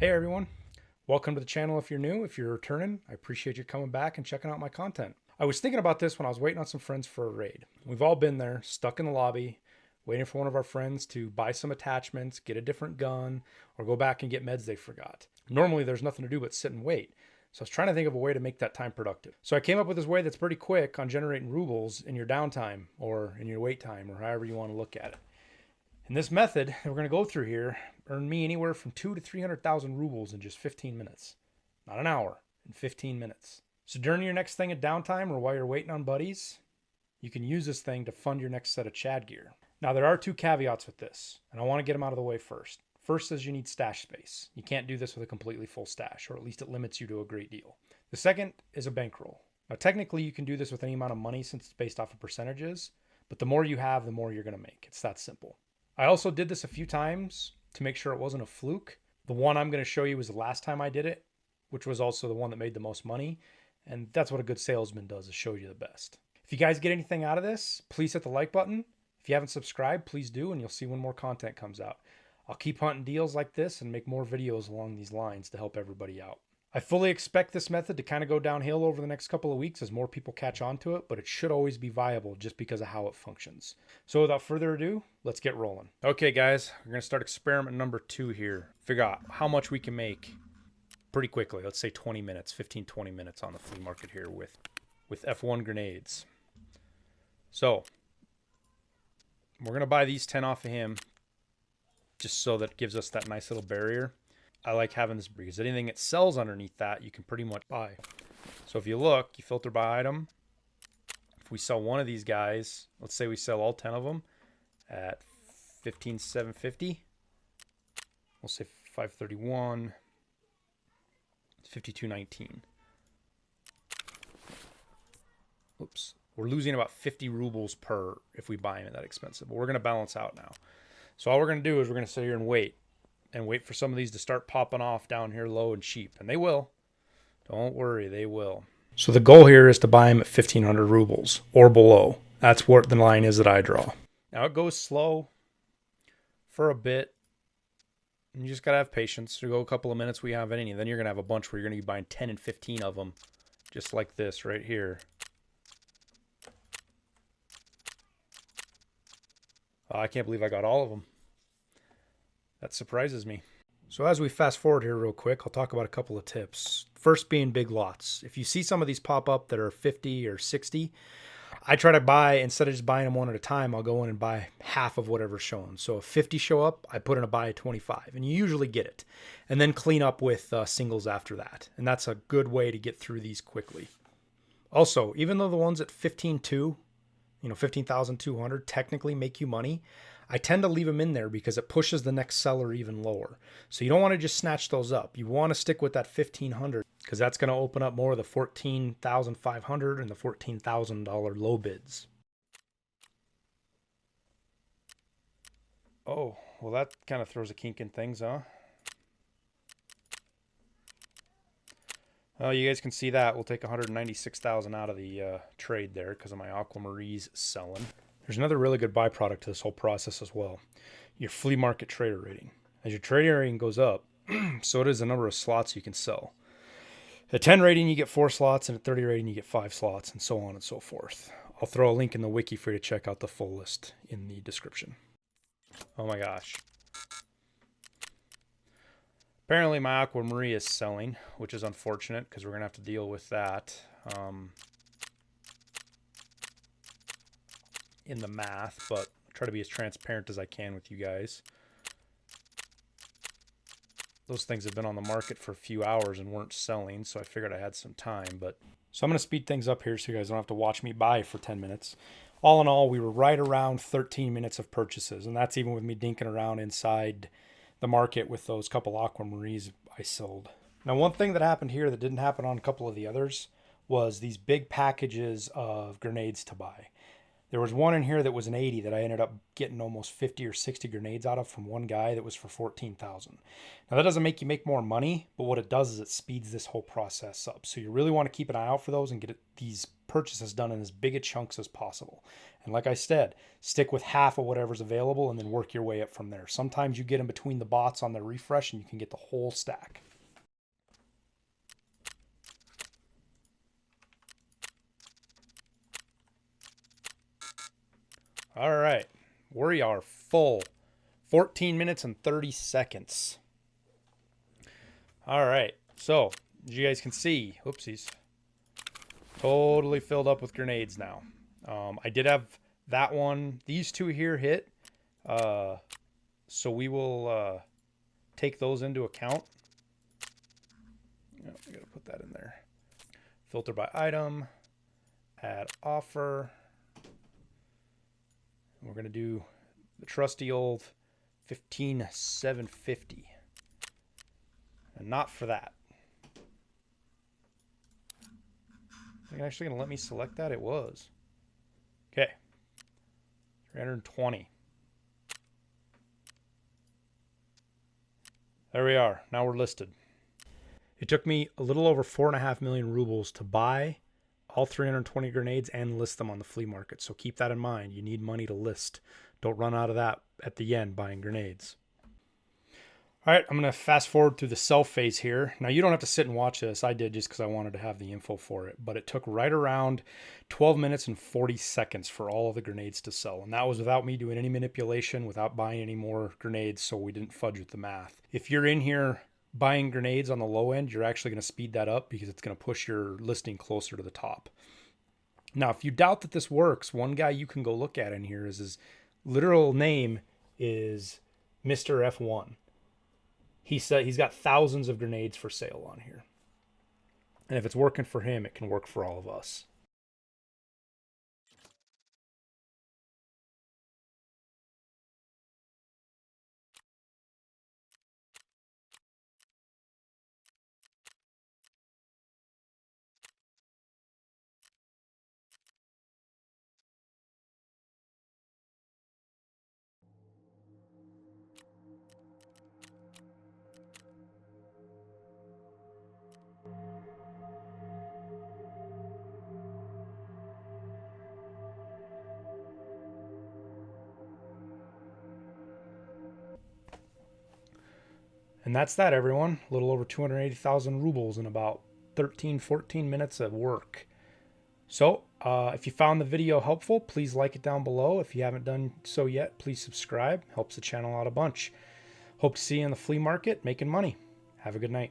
Hey everyone, welcome to the channel if you're new. If you're returning, I appreciate you coming back and checking out my content. I was thinking about this when I was waiting on some friends for a raid. We've all been there, stuck in the lobby, waiting for one of our friends to buy some attachments, get a different gun, or go back and get meds they forgot. Normally there's nothing to do but sit and wait. So I was trying to think of a way to make that time productive. So I came up with this way that's pretty quick on generating rubles in your downtime or in your wait time or however you want to look at it. And this method that we're going to go through here earned me anywhere from 2 to 300,000 rubles in just 15 minutes. Not an hour, in 15 minutes. So during your next thing at downtime or while you're waiting on buddies, you can use this thing to fund your next set of Chad gear. Now there are two caveats with this, and I want to get them out of the way first. First is you need stash space. You can't do this with a completely full stash, or at least it limits you to a great deal. The second is a bankroll. Now technically you can do this with any amount of money since it's based off of percentages, but the more you have, the more you're going to make. It's that simple. I also did this a few times to make sure it wasn't a fluke. The one I'm going to show you was the last time I did it, which was also the one that made the most money. And that's what a good salesman does, is show you the best. If you guys get anything out of this, please hit the like button. If you haven't subscribed, please do, and you'll see when more content comes out. I'll keep hunting deals like this and make more videos along these lines to help everybody out. I fully expect this method to kind of go downhill over the next couple of weeks as more people catch on to it, but it should always be viable just because of how it functions. So without further ado, let's get rolling. Okay guys, we're going to start experiment number 2 here. Figure out how much we can make pretty quickly. Let's say 20 minutes, 15, 20 minutes on the flea market here with F1 grenades. So we're going to buy these 10 off of him just so that it gives us that nice little barrier. I like having this because anything that sells underneath that you can pretty much buy. So if you look, you filter by item. If we sell one of these guys, let's say we sell all 10 of them at 15,750. We'll say 531. 52.19. Oops. We're losing about 50 rubles per if we buy them at that expensive. But we're going to balance out now. So all we're going to do is we're going to sit here and wait for some of these to start popping off down here low and cheap. And they will. Don't worry, they will. So the goal here is to buy them at 1,500 rubles or below. That's what the line is that I draw. Now it goes slow for a bit. You just got to have patience. To go a couple of minutes, we have any. Then you're going to have a bunch where you're going to be buying 10 and 15 of them. Just like this right here. Oh, I can't believe I got all of them. That surprises me. So as we fast forward here real quick, I'll talk about a couple of tips. First being big lots. If you see some of these pop up that are 50 or 60, I try to buy, instead of just buying them one at a time, I'll go in and buy half of whatever's shown. So if 50 show up, I put in a buy of 25, and you usually get it. And then clean up with singles after that. And that's a good way to get through these quickly. Also, even though the ones at 15.2, 15,200 technically make you money, I tend to leave them in there because it pushes the next seller even lower. So you don't want to just snatch those up. You want to stick with that 1,500 because that's going to open up more of the 14,500 and the $14,000 low bids. Oh, well that kind of throws a kink in things, huh? Well, you guys can see that. We'll take 196,000 out of the trade there because of my Aquamarie's selling. There's another really good byproduct to this whole process as well. Your flea market trader rating. As your trader rating goes up, so does the number of slots you can sell. At 10 rating, you get 4 slots, and at 30 rating, you get 5 slots, and so on and so forth. I'll throw a link in the wiki for you to check out the full list in the description. Oh my gosh. Apparently my Aquamarie is selling, which is unfortunate because we're going to have to deal with that in the math, but I try to be as transparent as I can with you guys. Those things have been on the market for a few hours and weren't selling, so I figured I had some time. So I'm going to speed things up here so you guys don't have to watch me buy for 10 minutes. All in all, we were right around 13 minutes of purchases, and that's even with me dinking around inside the market with those couple Aquamaries I sold. Now, one thing that happened here that didn't happen on a couple of the others was these big packages of grenades to buy. There was one in here that was an 80 that I ended up getting almost 50 or 60 grenades out of from one guy that was for 14,000. Now that doesn't make you make more money, but what it does is it speeds this whole process up. So you really want to keep an eye out for those and get these purchases done in as big a chunks as possible. And like I said, stick with half of whatever's available and then work your way up from there. Sometimes you get in between the bots on their refresh and you can get the whole stack. All right, we are full. 14 minutes and 30 seconds. All right, so as you guys can see, oopsies, totally filled up with grenades now. I did have that one, these two here hit, so we will take those into account. Oh, we gotta put that in there. Filter by item, add offer. We're going to do the trusty old 15,750. And not for that. Is it actually going to let me select that? It was. Okay. 320. There we are. Now we're listed. It took me a little over 4.5 million rubles to buy all 320 grenades and list them on the flea market. So keep that in mind. You need money to list. Don't run out of that at the end buying grenades. All right, I'm going to fast forward through the sell phase here. Now, you don't have to sit and watch this. I did just because I wanted to have the info for it. But it took right around 12 minutes and 40 seconds for all of the grenades to sell. And that was without me doing any manipulation, without buying any more grenades, so we didn't fudge with the math. If you're in here buying grenades on the low end, you're actually going to speed that up because it's going to push your listing closer to the top. Now, if you doubt that this works, one guy you can go look at in here is his literal name is Mr. F1. He said he's got thousands of grenades for sale on here. And if it's working for him, it can work for all of us. And that's that, everyone. A little over 280,000 rubles in about 13, 14 minutes of work. So if you found the video helpful, please like it down below. If you haven't done so yet, please subscribe. Helps the channel out a bunch. Hope to see you in the flea market making money. Have a good night.